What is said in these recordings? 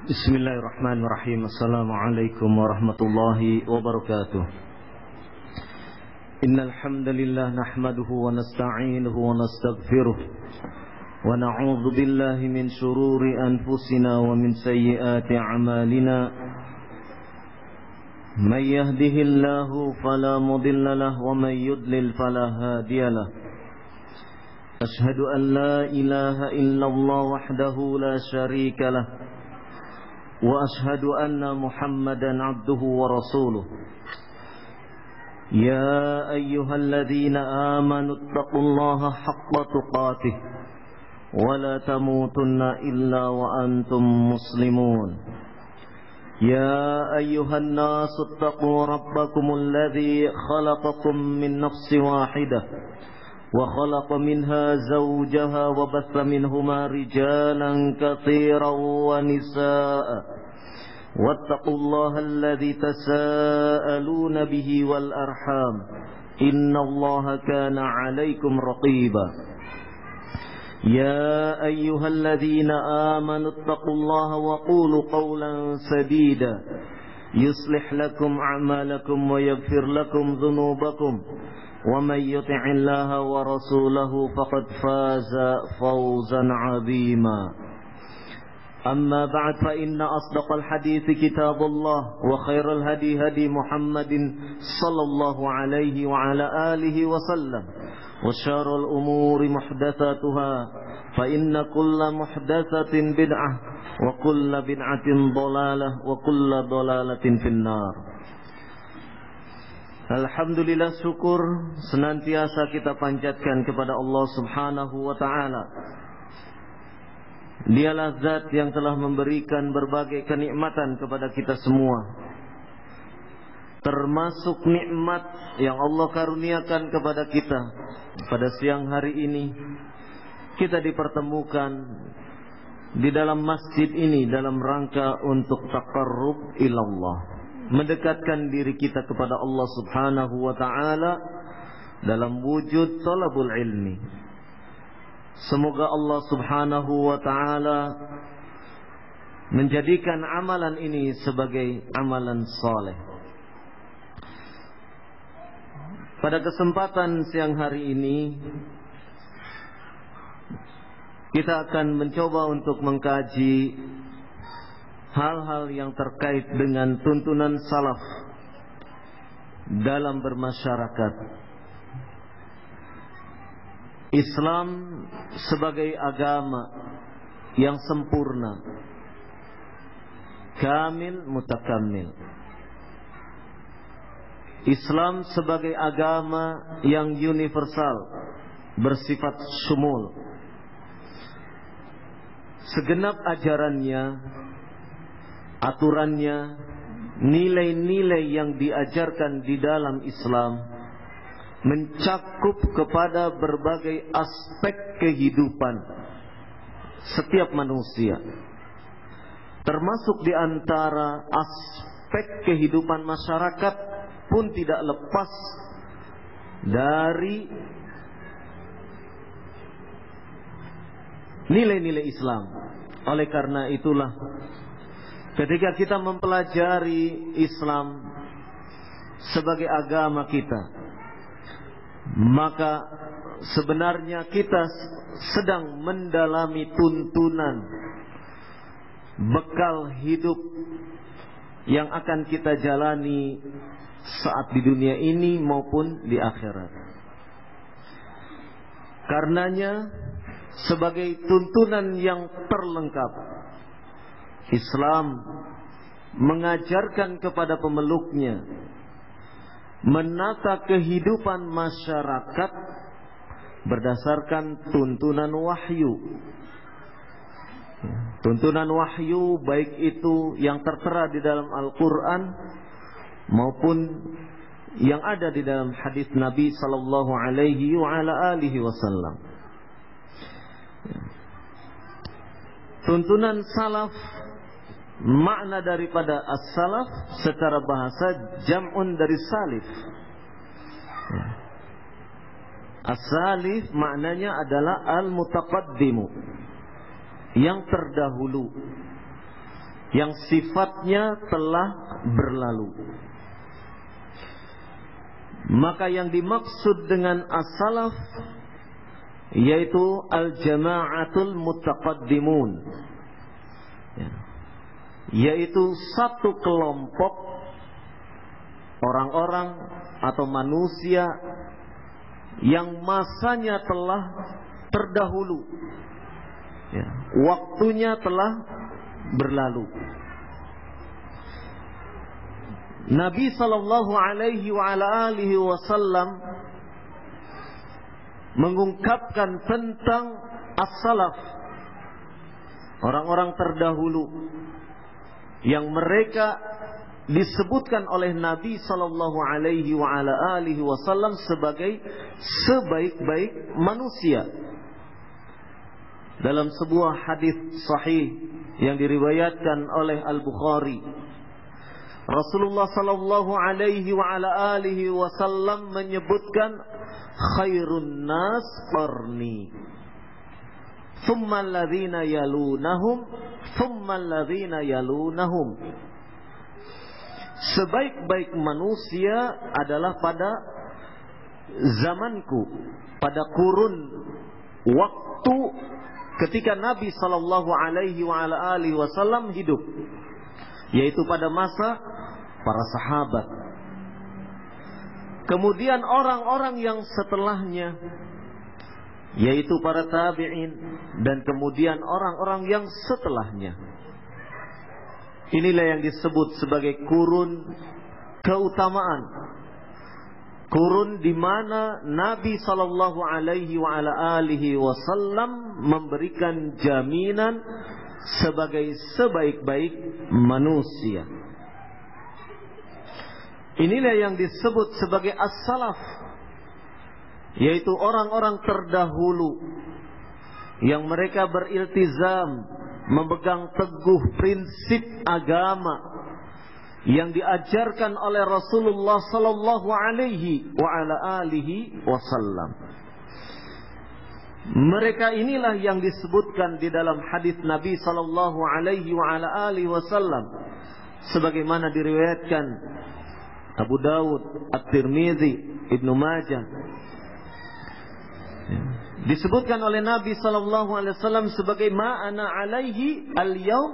Bismillahirrahmanirrahim. Assalamualaikum warahmatullahi wabarakatuh. Innal hamdalillah nahmaduhu wa nasta'inuhu wa nastaghfiruh wa na'udzu billahi min shururi anfusina wa min sayyiati a'malina. May yahdihillahu fala mudilla lahu wa may yudlil fala hadiya lahu. Ashhadu an la ilaha illallah wahdahu la syarika lahu وأشهد أن محمدا عبده ورسوله يا أيها الذين آمنوا اتقوا الله حق تقاته ولا تموتن إلا وأنتم مسلمون يا أيها الناس اتقوا ربكم الذي خلقكم من نفس واحدة وخلق منها زوجها وبث منهما رجالا كثيرا ونساء واتقوا الله الذي تساءلون به والأرحام إن الله كان عليكم رقيبا يا أيها الذين آمنوا اتقوا الله وقولوا قولا سديدا يصلح لكم أعمالكم ويغفر لكم ذنوبكم ومن يطع الله ورسوله فقد فاز فوزا عظيما أما بعد فإن أصدق الحديث كتاب الله وخير الهدي هدي محمد صلى الله عليه وعلى آله وسلم وشر الأمور محدثاتها فإن كل محدثة بدعة وكل بدعة ضلالة وكل ضلالة في النار. Alhamdulillah, syukur senantiasa kita panjatkan kepada Allah Subhanahu wa ta'ala. Dialah zat yang telah memberikan berbagai kenikmatan kepada kita semua, termasuk nikmat yang Allah karuniakan kepada kita. Pada siang hari ini kita dipertemukan di dalam masjid ini dalam rangka untuk taqarrub ilallah, mendekatkan diri kita kepada Allah Subhanahu wa ta'ala dalam wujud talabul ilmi. Semoga Allah Subhanahu wa ta'ala menjadikan amalan ini sebagai amalan saleh. Pada kesempatan siang hari ini kita akan mencoba untuk mengkaji hal-hal yang terkait dengan tuntunan salaf dalam bermasyarakat. Islam sebagai agama yang sempurna, kamil, mutakamil. Islam sebagai agama yang universal, bersifat syumul. Segenap ajarannya, aturannya, nilai-nilai yang diajarkan di dalam Islam mencakup kepada berbagai aspek kehidupan setiap manusia, termasuk di antara aspek kehidupan masyarakat pun tidak lepas dari nilai-nilai Islam. Oleh karena itulah, ketika kita mempelajari Islam sebagai agama kita, maka sebenarnya kita sedang mendalami tuntunan bekal hidup yang akan kita jalani saat di dunia ini maupun di akhirat. Karenanya, sebagai tuntunan yang terlengkap, Islam mengajarkan kepada pemeluknya menata kehidupan masyarakat berdasarkan tuntunan wahyu. Tuntunan wahyu baik itu yang tertera di dalam Al-Quran maupun yang ada di dalam hadis Nabi sallallahu alaihi wa ala alihi wasallam. Tuntunan salaf makna daripada as-salaf secara bahasa jam'un dari salif. As-salif maknanya adalah al-mutaqaddimu, yang terdahulu, yang sifatnya telah berlalu. Maka yang dimaksud dengan as-salaf yaitu al-jama'atul mutaqaddimun, yaitu satu kelompok orang-orang atau manusia yang masanya telah terdahulu, waktunya telah berlalu. Nabi sallallahu alaihi wa ala alihi wasallam mengungkapkan tentang as-salaf, orang-orang terdahulu yang mereka disebutkan oleh Nabi sallallahu alaihi wa ala alihi wasallam sebagai sebaik-baik manusia. Dalam sebuah hadis sahih yang diriwayatkan oleh Al-Bukhari, Rasulullah sallallahu alaihi wa ala alihi wasallam menyebutkan khairun nas qarni, thumma alladhina yalunahum, thumma alladhina yalunahum. Sebaik-baik manusia adalah pada zamanku, pada kurun waktu ketika Nabi sallallahu alaihi wa ala alihi wasallam hidup, yaitu pada masa para sahabat. Kemudian orang-orang yang setelahnya, yaitu para tabi'in, dan kemudian orang-orang yang setelahnya. Inilah yang disebut sebagai kurun keutamaan, kurun di mana Nabi sallallahu alaihi wa ala alihi wasallam memberikan jaminan sebagai sebaik-baik manusia. Inilah yang disebut sebagai as-salaf, yaitu orang-orang terdahulu yang mereka beriltizam, memegang teguh prinsip agama yang diajarkan oleh Rasulullah sallallahu alaihi wa ala alihi wasallam. Mereka inilah yang disebutkan di dalam hadis Nabi sallallahu alaihi wa ala alihi wasallam sebagaimana diriwayatkan Abu Dawud, At-Tirmidzi, Ibnu Majah. Disebutkan oleh Nabi sallallahu alaihi wasallam sebagai ma ana alaihi al-yaum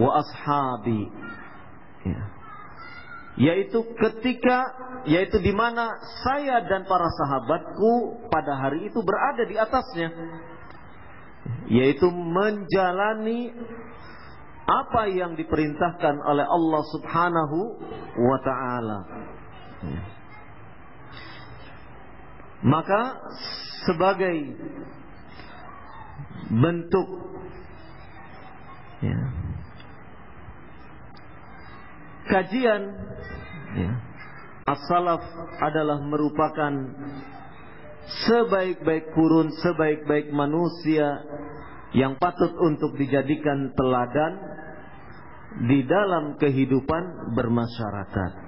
wa ashabi. Yaitu di mana saya dan para sahabatku pada hari itu berada di atasnya, yaitu menjalani apa yang diperintahkan oleh Allah Subhanahu wa ta'ala. Maka sebagai bentuk kajian, as-salaf adalah merupakan sebaik-baik kurun, sebaik-baik manusia yang patut untuk dijadikan teladan di dalam kehidupan bermasyarakat.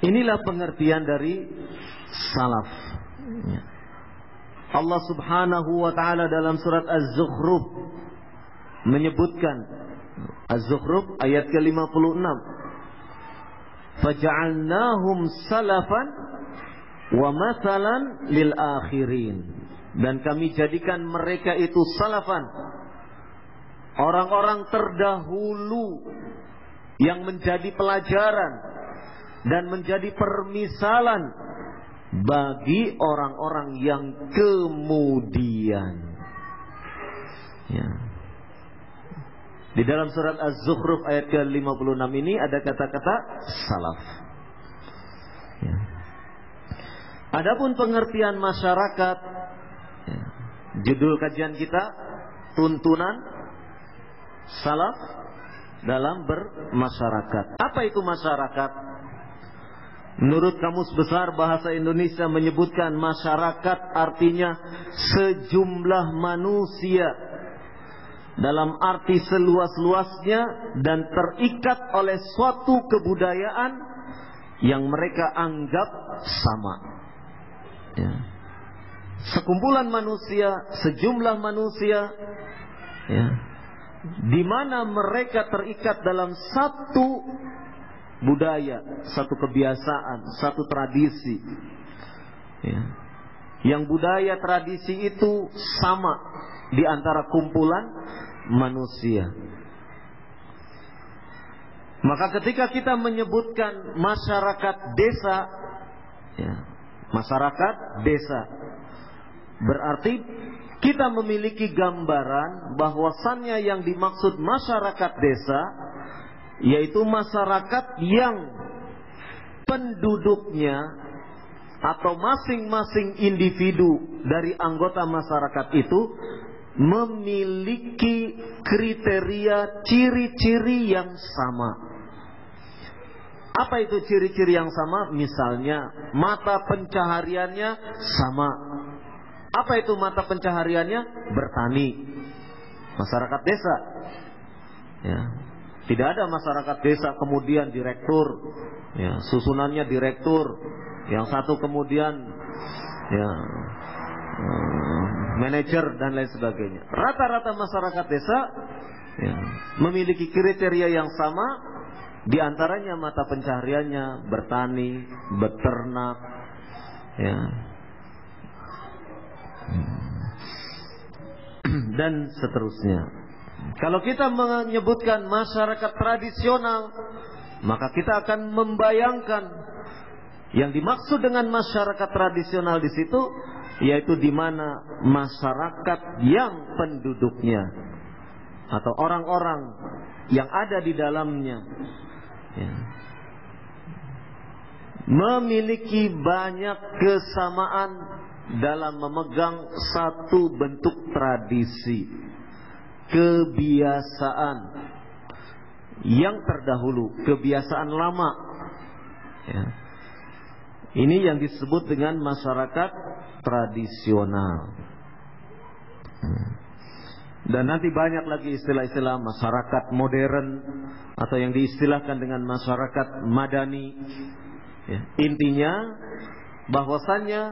Inilah pengertian dari salaf. Allah Subhanahu wa ta'ala dalam surat Az-Zukhruf menyebutkan, Az-Zukhruf ayat ke-56, faja'alnahum salafan wa mathalan lil akhirin, dan kami jadikan mereka itu salafan, orang-orang terdahulu yang menjadi pelajaran dan menjadi permisalan bagi orang-orang yang kemudian. Di dalam surat Az-Zukhruf ayat ke-56 ini ada kata-kata salaf. Adapun pengertian masyarakat, judul kajian kita tuntunan salaf dalam bermasyarakat. Apa itu masyarakat? Menurut Kamus Besar Bahasa Indonesia menyebutkan masyarakat artinya sejumlah manusia dalam arti seluas-luasnya dan terikat oleh suatu kebudayaan yang mereka anggap sama. Ya. Sekumpulan manusia, sejumlah manusia, ya, di mana mereka terikat dalam satu budaya, satu kebiasaan, satu tradisi, ya. Yang budaya tradisi itu sama di antara kumpulan manusia. Maka ketika kita menyebutkan masyarakat desa, ya, masyarakat desa, berarti kita memiliki gambaran bahwasannya yang dimaksud masyarakat desa yaitu masyarakat yang penduduknya atau masing-masing individu dari anggota masyarakat itu memiliki kriteria ciri-ciri yang sama. Apa itu ciri-ciri yang sama? Misalnya mata pencahariannya sama. Apa itu mata pencahariannya? Bertani. Masyarakat desa. Ya. Tidak ada masyarakat desa kemudian direktur, ya, susunannya direktur, yang satu kemudian ya, manajer dan lain sebagainya. Rata-rata masyarakat desa ya, memiliki kriteria yang sama, di antaranya mata pencahariannya bertani, beternak, ya, dan seterusnya. Kalau kita menyebutkan masyarakat tradisional, maka kita akan membayangkan yang dimaksud dengan masyarakat tradisional di situ yaitu di mana masyarakat yang penduduknya atau orang-orang yang ada di dalamnya ya, memiliki banyak kesamaan dalam memegang satu bentuk tradisi, kebiasaan yang terdahulu, kebiasaan lama. Ya. Ini yang disebut dengan masyarakat tradisional. Dan nanti banyak lagi istilah-istilah masyarakat modern atau yang diistilahkan dengan masyarakat madani. Ya. Intinya bahwasannya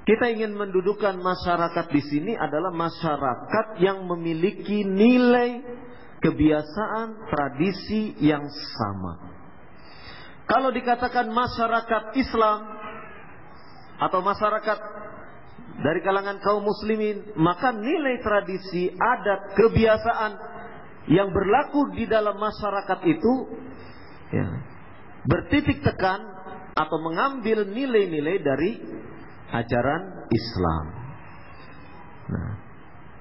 kita ingin mendudukan masyarakat di sini adalah masyarakat yang memiliki nilai, kebiasaan, tradisi yang sama. Kalau dikatakan masyarakat Islam atau masyarakat dari kalangan kaum muslimin, maka nilai tradisi, adat, kebiasaan yang berlaku di dalam masyarakat itu ya, bertitik tekan atau mengambil nilai-nilai dari ajaran Islam.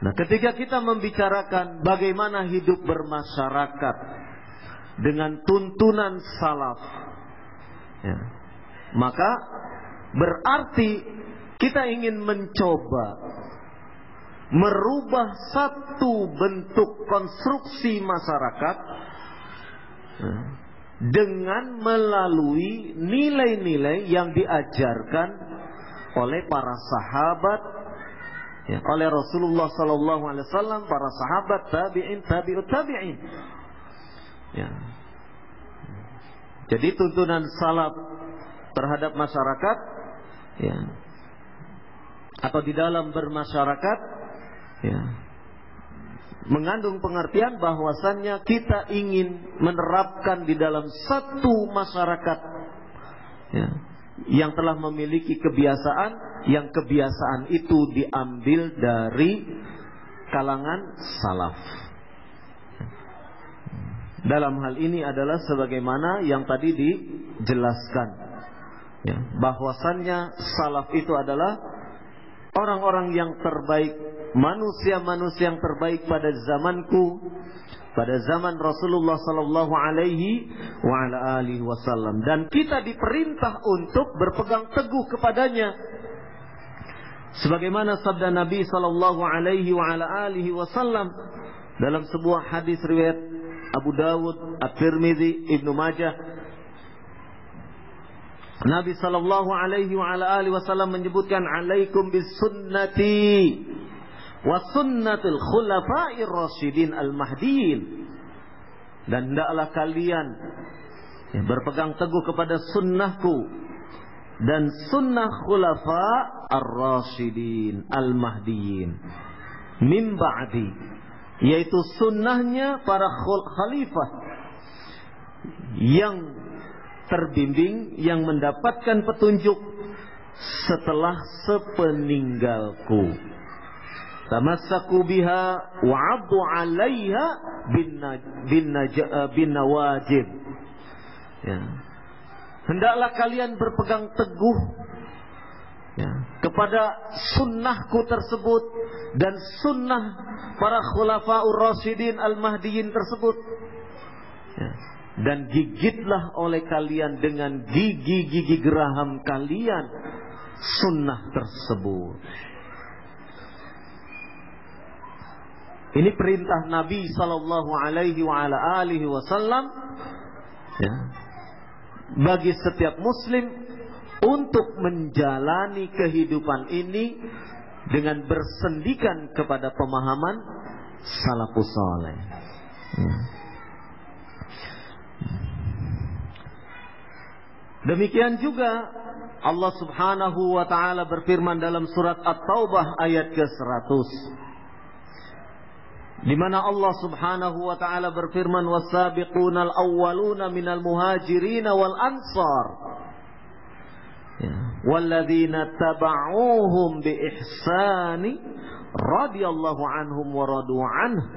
Nah, ketika kita membicarakan bagaimana hidup bermasyarakat dengan tuntunan salaf, ya, maka berarti kita ingin mencoba merubah satu bentuk konstruksi masyarakat ya, dengan melalui nilai-nilai yang diajarkan oleh para sahabat, ya, oleh Rasulullah Sallallahu Alaihi Wasallam, para sahabat, tabiin, tabiut tabiin. Ya. Jadi tuntunan salaf terhadap masyarakat, ya, atau di dalam bermasyarakat, ya, mengandung pengertian bahwasannya kita ingin menerapkan di dalam satu masyarakat, ya, yang telah memiliki kebiasaan, yang kebiasaan itu diambil dari kalangan salaf. Dalam hal ini adalah sebagaimana yang tadi dijelaskan, ya, bahwasannya salaf itu adalah orang-orang yang terbaik, manusia-manusia yang terbaik pada zamanku, pada zaman Rasulullah sallallahu alaihi wa ala alihi wasallam, dan kita diperintah untuk berpegang teguh kepadanya sebagaimana sabda Nabi sallallahu alaihi wa ala alihi wasallam dalam sebuah hadis riwayat Abu Dawud, At-Tirmidzi, Ibnu Majah. Nabi sallallahu alaihi wa ala alihi wasallam menyebutkan, alaikum bis sunnati wa sunnatil khulafa'ir rasyidin al-mahdiyyin. Dan hendaklah kalian berpegang teguh kepada sunnahku dan sunnah khulafa ar-rasyidin al-mahdiyyin min ba'di, yaitu sunnahnya para khalifah yang terbimbing, yang mendapatkan petunjuk setelah sepeninggalku. Tamassaku biha wa 'addu 'alaiha bin nawajib. Ya. Hendaklah kalian berpegang teguh kepada sunnahku tersebut dan sunnah para khulafaur rasyidin al-mahdiyyin tersebut. Dan gigitlah oleh kalian dengan gigi-gigi geraham kalian sunnah tersebut. Ini perintah Nabi sallallahu alaihi wa ala alihi wasallam bagi setiap muslim untuk menjalani kehidupan ini dengan bersendikan kepada pemahaman salafus saleh. Demikian juga Allah Subhanahu wa taala berfirman dalam surat At-Taubah ayat ke-100, di mana Allah Subhanahu wa taala berfirman, wasabiqunal awwaluna minal muhajirin wal ansar walladzina taba'uuhum bi ihsani radhiyallahu anhum wa radu anhu.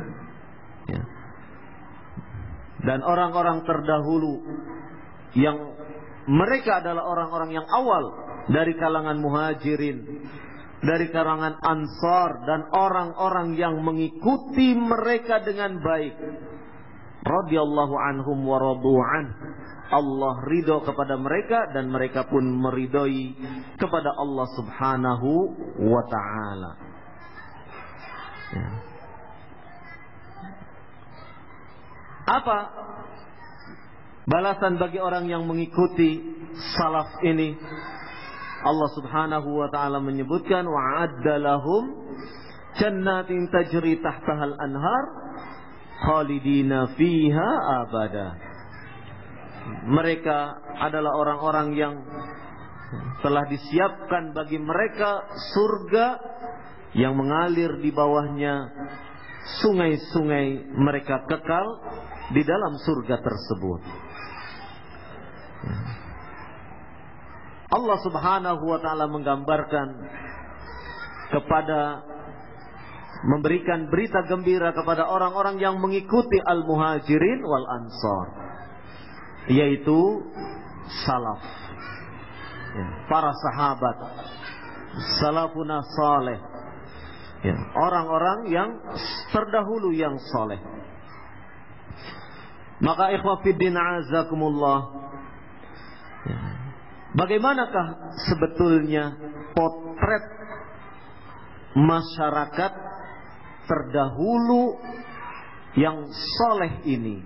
Dan orang-orang terdahulu yang mereka adalah orang-orang yang awal dari kalangan muhajirin, dari kalangan ansar, dan orang-orang yang mengikuti mereka dengan baik. Radhiyallahu anhum wa radu'an. Allah ridho kepada mereka dan mereka pun meridhoi kepada Allah Subhanahu wa ta'ala. Apa balasan bagi orang yang mengikuti salaf ini? Allah Subhanahu wa ta'ala menyebutkan, wa'adda lahum jannatin tajri tahtahal anhar khalidina fiha abada. Mereka adalah orang-orang yang telah disiapkan bagi mereka surga yang mengalir di bawahnya sungai-sungai, mereka kekal di dalam surga tersebut. Allah Subhanahu wa ta'ala menggambarkan kepada, memberikan berita gembira kepada orang-orang yang mengikuti al-muhajirin wal ansar, yaitu salaf, para sahabat, salafuna saleh, orang-orang yang terdahulu yang saleh. Maka ikhwah fiddin azakumullah, bagaimanakah sebetulnya potret masyarakat terdahulu yang soleh ini,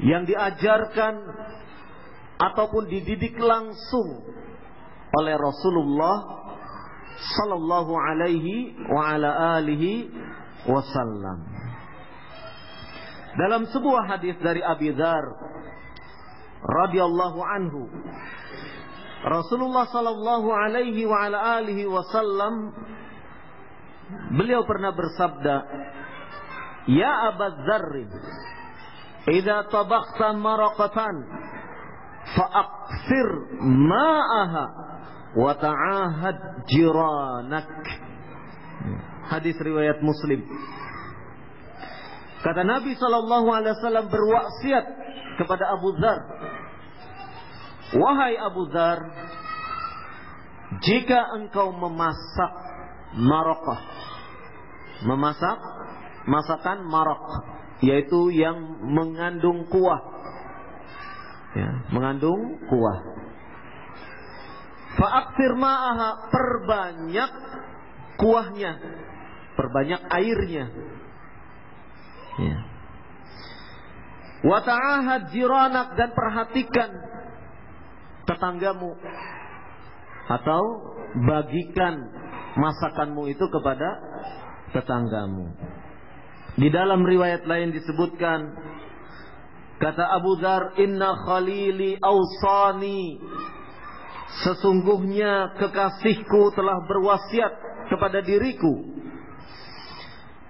yang diajarkan ataupun dididik langsung oleh Rasulullah sallallahu alaihi wa ala alihi wasallam. Dalam sebuah hadis dari Abi Dzar radhiyallahu anhu, Rasulullah sallallahu alaihi wa ala alihi wasallam, beliau pernah bersabda, ya Abu Dzar, idza tabakhta maraqatan fa'aqsir ma'aha wa ta'ahad jiranak. Hadis riwayat Muslim. Kata Nabi SAW berwasiat kepada Abu Dzar, wahai Abu Dzar, jika engkau memasak maraqah, memasak masakan maraq, yaitu yang mengandung kuah, mengandung kuah, fa'aktsir ma'aha, perbanyak kuahnya, perbanyak airnya. Wa ta'ahad jiranak, dan perhatikan tetanggamu, atau bagikan masakanmu itu kepada tetanggamu. Di dalam riwayat lain disebutkan, kata Abu Dzar, inna khalili awsani, sesungguhnya kekasihku telah berwasiat kepada diriku,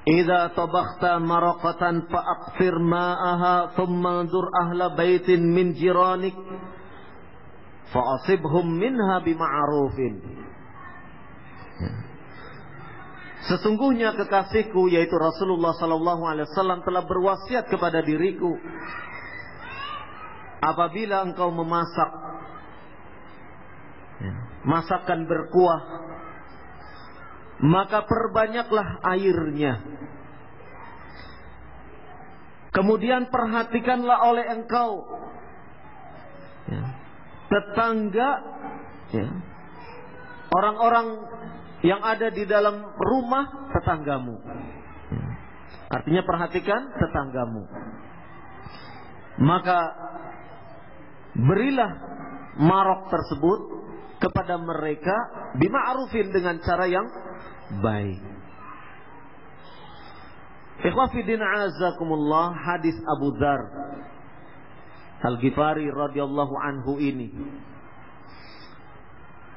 idza tabakhta maraqatan fa'aqfir ma'aha thumma anzur ahla baitin min jiranik fa'asibhum minha bima'rufin. Sesungguhnya kekasihku, yaitu Rasulullah sallallahu alaihi wasallam, telah berwasiat kepada diriku, apabila engkau memasak masakan berkuah, maka perbanyaklah airnya. Kemudian perhatikanlah oleh engkau tetangga, orang-orang yang ada di dalam rumah tetanggamu. Artinya perhatikan tetanggamu. Maka berilah marok tersebut kepada mereka bima'rufin, dengan cara yang baik. Ikhwafidin azakumullah, hadis Abu Dzar Al-Ghifari radhiyallahu anhu ini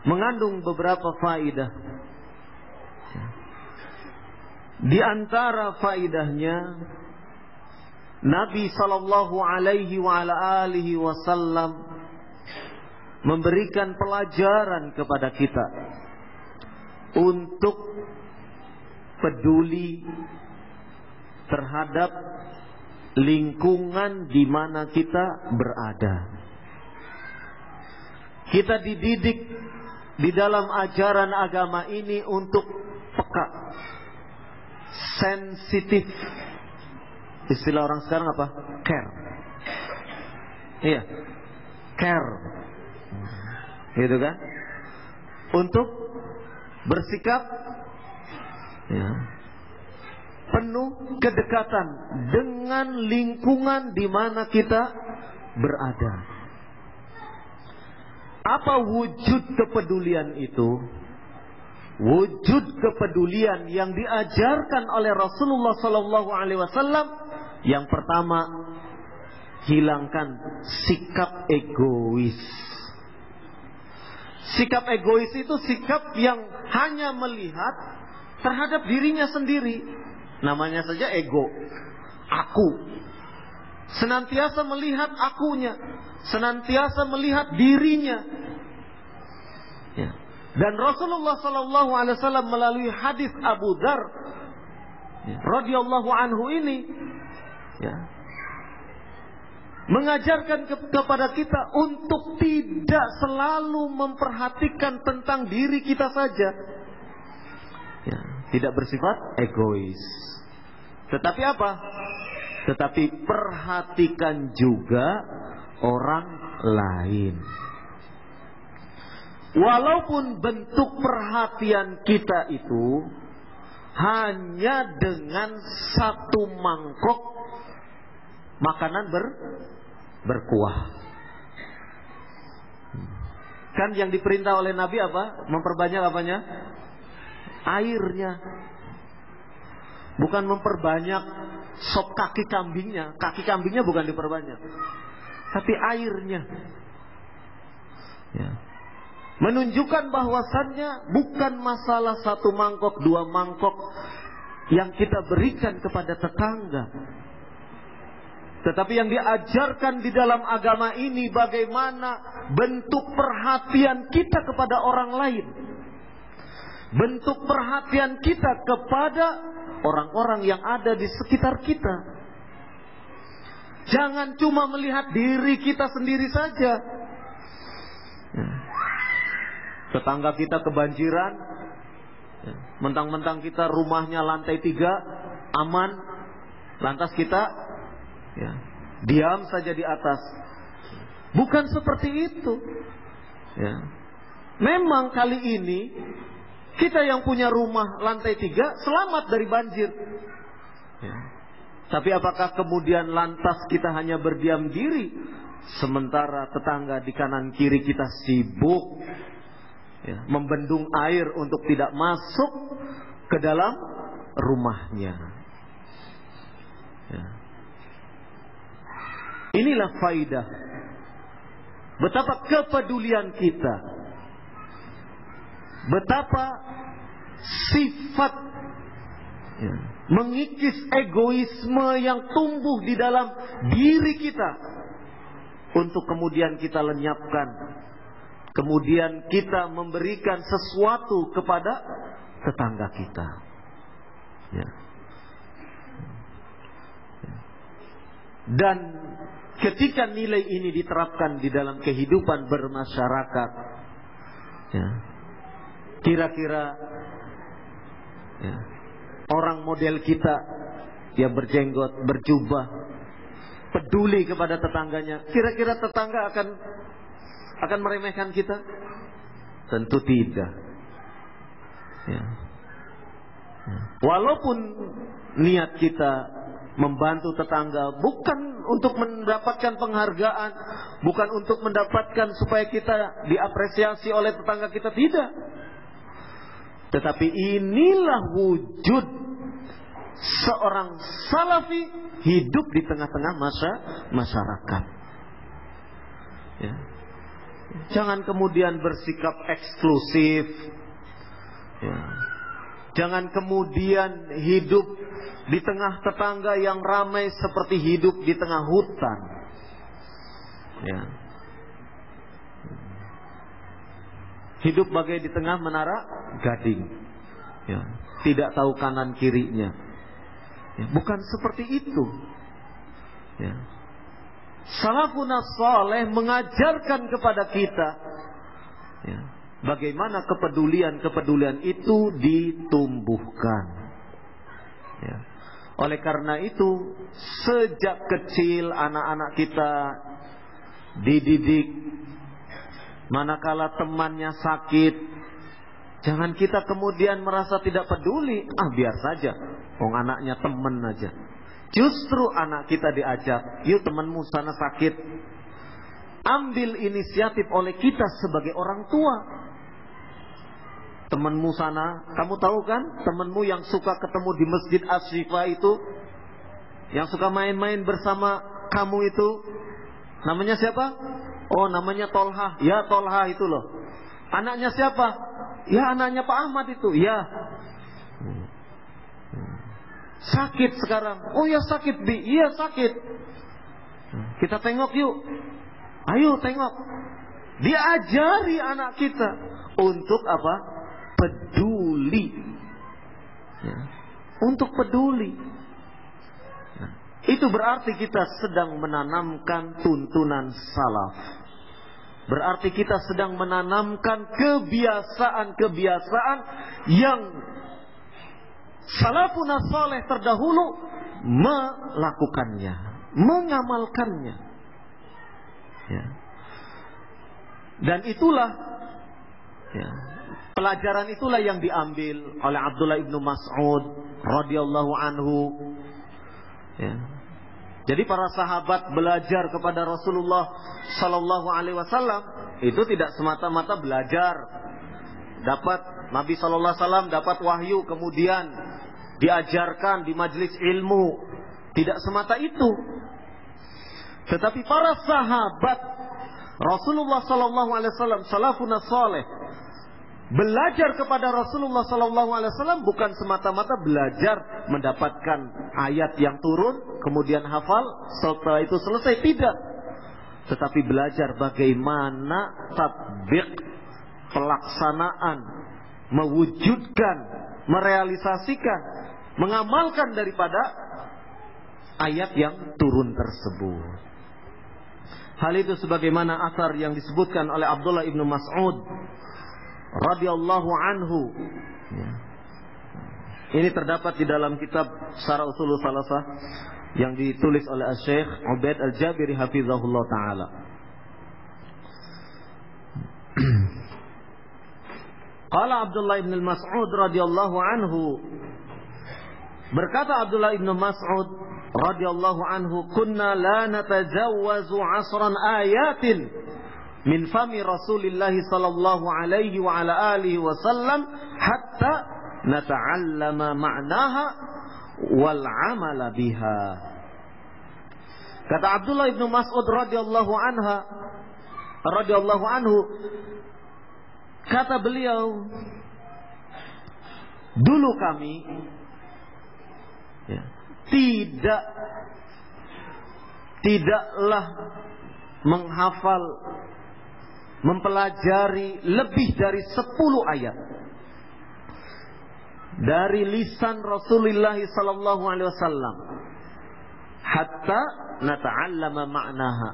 mengandung beberapa faidah. Di antara faidahnya, Nabi sallallahu alaihi wa ala alihi wasallam memberikan pelajaran kepada kita untuk peduli terhadap lingkungan di mana kita berada. Kita dididik di dalam ajaran agama ini untuk peka, sensitif. Istilah orang sekarang apa? Care. Iya, care. Gitu kan? Untuk bersikap penuh kedekatan dengan lingkungan di mana kita berada. Apa wujud kepedulian itu? Wujud kepedulian yang diajarkan oleh Rasulullah sallallahu alaihi wasallam, yang pertama, hilangkan sikap egois. Sikap egois itu sikap yang hanya melihat terhadap dirinya sendiri. Namanya saja ego, aku. Senantiasa melihat akunya, senantiasa melihat dirinya. Ya. Dan Rasulullah sallallahu alaihi wasallam melalui hadis Abu Dzar radhiyallahu anhu ini mengajarkan kepada kita untuk tidak selalu memperhatikan tentang diri kita saja. Tidak bersifat egois. Tetapi apa? Tetapi perhatikan juga orang lain. Walaupun bentuk perhatian kita itu hanya dengan satu mangkok makanan berkuah. Kan yang diperintah oleh Nabi apa? Memperbanyak apanya? Airnya. Bukan memperbanyak sop kaki kambingnya. Kaki kambingnya bukan diperbanyak, tapi airnya. Menunjukkan bahwasannya bukan masalah satu mangkok, dua mangkok yang kita berikan kepada tetangga, tetapi yang diajarkan di dalam agama ini bagaimana bentuk perhatian kita kepada orang lain, bentuk perhatian kita kepada orang-orang yang ada di sekitar kita. Jangan cuma melihat diri kita sendiri saja. Tetangga kita kebanjiran, mentang-mentang kita rumahnya lantai 3 aman, lantas kita diam saja di atas. Bukan seperti itu. Memang kali ini kita yang punya rumah lantai 3 selamat dari banjir. Tapi apakah kemudian lantas kita hanya berdiam diri sementara tetangga di kanan kiri kita sibuk membendung air untuk tidak masuk ke dalam rumahnya? Inilah faidah betapa kepedulian kita, betapa sifat mengikis egoisme yang tumbuh di dalam diri kita untuk kemudian kita lenyapkan, kemudian kita memberikan sesuatu kepada tetangga kita. Dan ketika nilai ini diterapkan di dalam kehidupan bermasyarakat, kira-kira orang model kita, dia berjenggot, berjubah, peduli kepada tetangganya, kira-kira tetangga akan meremehkan kita? Tentu tidak. Walaupun niat kita membantu tetangga bukan untuk mendapatkan penghargaan, bukan untuk mendapatkan supaya kita diapresiasi oleh tetangga kita, tidak. Tetapi inilah wujud seorang salafi hidup di tengah-tengah masyarakat. Jangan kemudian bersikap eksklusif. Jangan kemudian hidup di tengah tetangga yang ramai seperti hidup di tengah hutan. Hidup bagai di tengah menara gading. Tidak tahu kanan kirinya. Bukan seperti itu. Salafun saleh mengajarkan kepada kita bagaimana kepedulian itu ditumbuhkan. Oleh karena itu, sejak kecil anak-anak kita dididik, manakala temannya sakit, jangan kita kemudian merasa tidak peduli. Biar saja, anaknya teman aja. Justru anak kita diajak, yuk temanmu sana sakit. Ambil inisiatif oleh kita sebagai orang tua. Temanmu sana, kamu tahu kan, temanmu yang suka ketemu di Masjid Asy-Syifa itu, yang suka main-main bersama kamu itu, namanya siapa? Namanya Tolha. Ya, Tolha itu loh. Anaknya siapa? Ya, anaknya Pak Ahmad itu. Ya. Sakit sekarang. Ya sakit, Bi. Iya sakit. Kita tengok yuk. Ayo tengok. Diajari anak kita untuk apa? Peduli. Untuk peduli. Itu berarti kita sedang menanamkan tuntunan salaf. Berarti kita sedang menanamkan kebiasaan-kebiasaan yang salafun saleh terdahulu melakukannya, mengamalkannya. Dan itulah pelajaran itulah yang diambil oleh Abdullah ibnu Mas'ud radhiyallahu anhu. Jadi para sahabat belajar kepada Rasulullah sallallahu alaihi wasallam itu tidak semata-mata belajar. Dapat Nabi sallallahu alaihi wasallam dapat wahyu kemudian diajarkan di majelis ilmu. Tidak semata itu. Tetapi para sahabat Rasulullah sallallahu alaihi wasallam salafun saleh belajar kepada Rasulullah sallallahu alaihi wasallam bukan semata-mata belajar mendapatkan ayat yang turun kemudian hafal setelah itu selesai, tidak. Tetapi belajar bagaimana tatbik, pelaksanaan, mewujudkan, merealisasikan, mengamalkan daripada ayat yang turun tersebut. Hal itu sebagaimana asar yang disebutkan oleh Abdullah ibnu Mas'ud radhiyallahu anhu. Ini terdapat di dalam kitab Syarah Ushulus Salasah yang ditulis oleh Syekh Ubaid Al-Jabiri hafizahullah taala. Qala Abdullah ibn Mas'ud radhiyallahu anhu, berkata Abdullah ibn Mas'ud radhiyallahu anhu, "Kunna la natajawwazu 'ashran ayatin min fami Rasulillah sallallahu alaihi wa ala alihi wasallam hatta nata'allama ma'naha wal 'amala biha." Kata Abdullah ibnu Mas'ud radhiyallahu anhu, kata beliau, dulu kami tidaklah menghafal, mempelajari lebih dari 10 ayat dari lisan Rasulullah sallallahu alaihi wasallam hatta nata'allama ma'naha,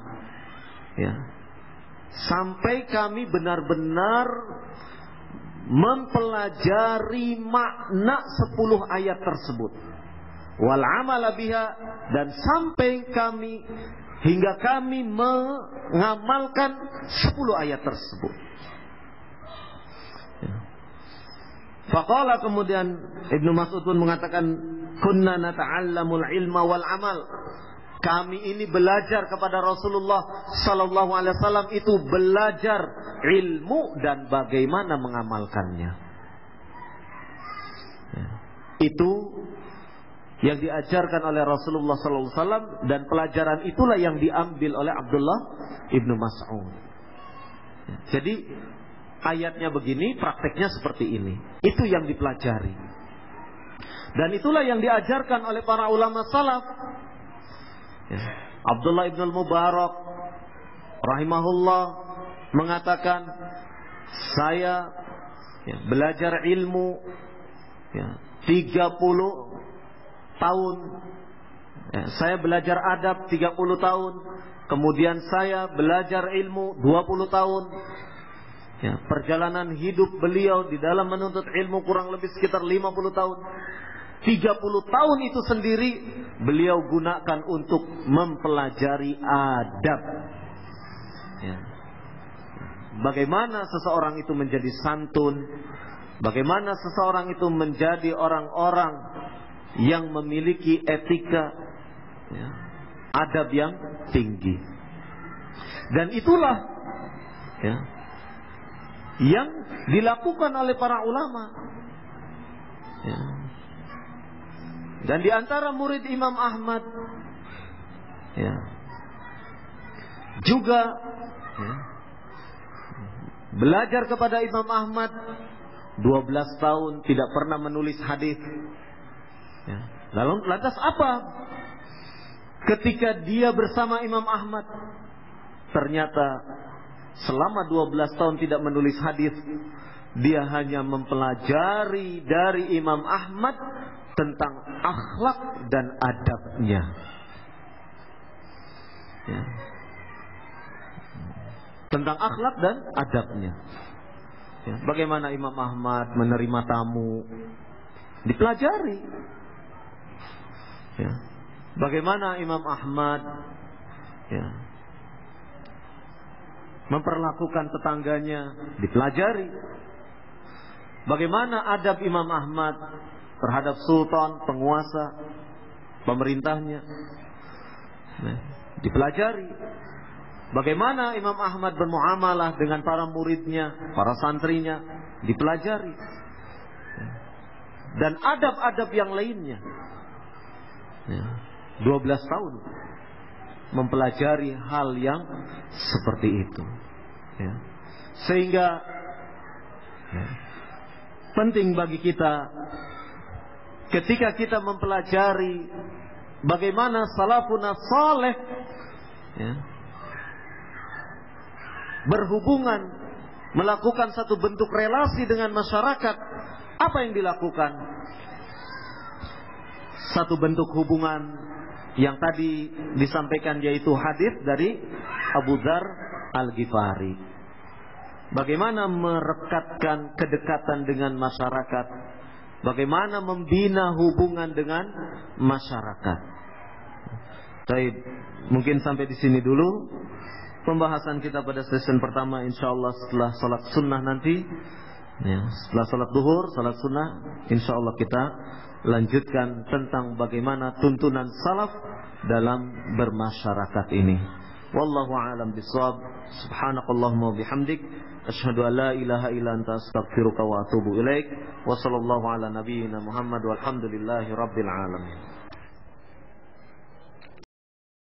ya, sampai kami benar-benar mempelajari makna 10 ayat tersebut, wal amala biha, dan sampai hingga kami mengamalkan 10 ayat tersebut. Faqala, kemudian Ibnu Mas'ud pun mengatakan, kunna nata'allamul ilma wal amal. Kami ini belajar kepada Rasulullah sallallahu alaihi wasallam, itu belajar ilmu dan bagaimana mengamalkannya. Itu yang diajarkan oleh Rasulullah sallallahu alaihi wasallam, dan pelajaran itulah yang diambil oleh Abdullah ibnu Mas'ud. Jadi ayatnya begini, prakteknya seperti ini. Itu yang dipelajari. Dan itulah yang diajarkan oleh para ulama salaf. Abdullah ibn al-Mubarak rahimahullah mengatakan, saya belajar ilmu 30 tahun. Saya belajar adab 30 tahun. Kemudian saya belajar ilmu 20 tahun. Perjalanan hidup beliau di dalam menuntut ilmu kurang lebih sekitar 50 tahun. 30 tahun itu sendiri beliau gunakan untuk mempelajari adab. Bagaimana seseorang itu menjadi santun, bagaimana seseorang itu menjadi orang-orang yang memiliki etika, adab yang tinggi. Dan itulah yang dilakukan oleh para ulama. Dan di antara murid Imam Ahmad juga belajar kepada Imam Ahmad 12 tahun, tidak pernah menulis hadis. Lalu lantas apa? Ketika dia bersama Imam Ahmad, ternyata selama 12 tahun tidak menulis hadis, dia hanya mempelajari dari Imam Ahmad tentang akhlak dan adabnya. Tentang akhlak dan adabnya. Bagaimana Imam Ahmad menerima tamu, dipelajari. Bagaimana Imam Ahmad memperlakukan tetangganya, dipelajari. Bagaimana adab Imam Ahmad terhadap sultan, penguasa, pemerintahnya, dipelajari. Bagaimana Imam Ahmad bermuamalah dengan para muridnya, para santrinya, dipelajari. Dan adab-adab yang lainnya. 12 tahun mempelajari hal yang seperti itu. Sehingga penting bagi kita ketika kita mempelajari bagaimana salafun saleh berhubungan, melakukan satu bentuk relasi dengan masyarakat, apa yang dilakukan? Satu bentuk hubungan yang tadi disampaikan, yaitu hadis dari Abu Dzar Al-Ghifari. Bagaimana merekatkan kedekatan dengan masyarakat, bagaimana membina hubungan dengan masyarakat. Baik, mungkin sampai di sini dulu pembahasan kita pada sesi pertama. Insyaallah setelah salat sunnah nanti, setelah salat duhur, salat sunnah, insyaallah kita lanjutkan tentang bagaimana tuntunan salaf dalam bermasyarakat ini. Wallahu a'lam bishawab. Subhanakallahumma wa bihamdik, asyhadu an la ilaha illa anta, astaghfiruka wa atubu ilaik. Wa sallallahu ala nabiyyina Muhammad walhamdulillahi rabbil alamin.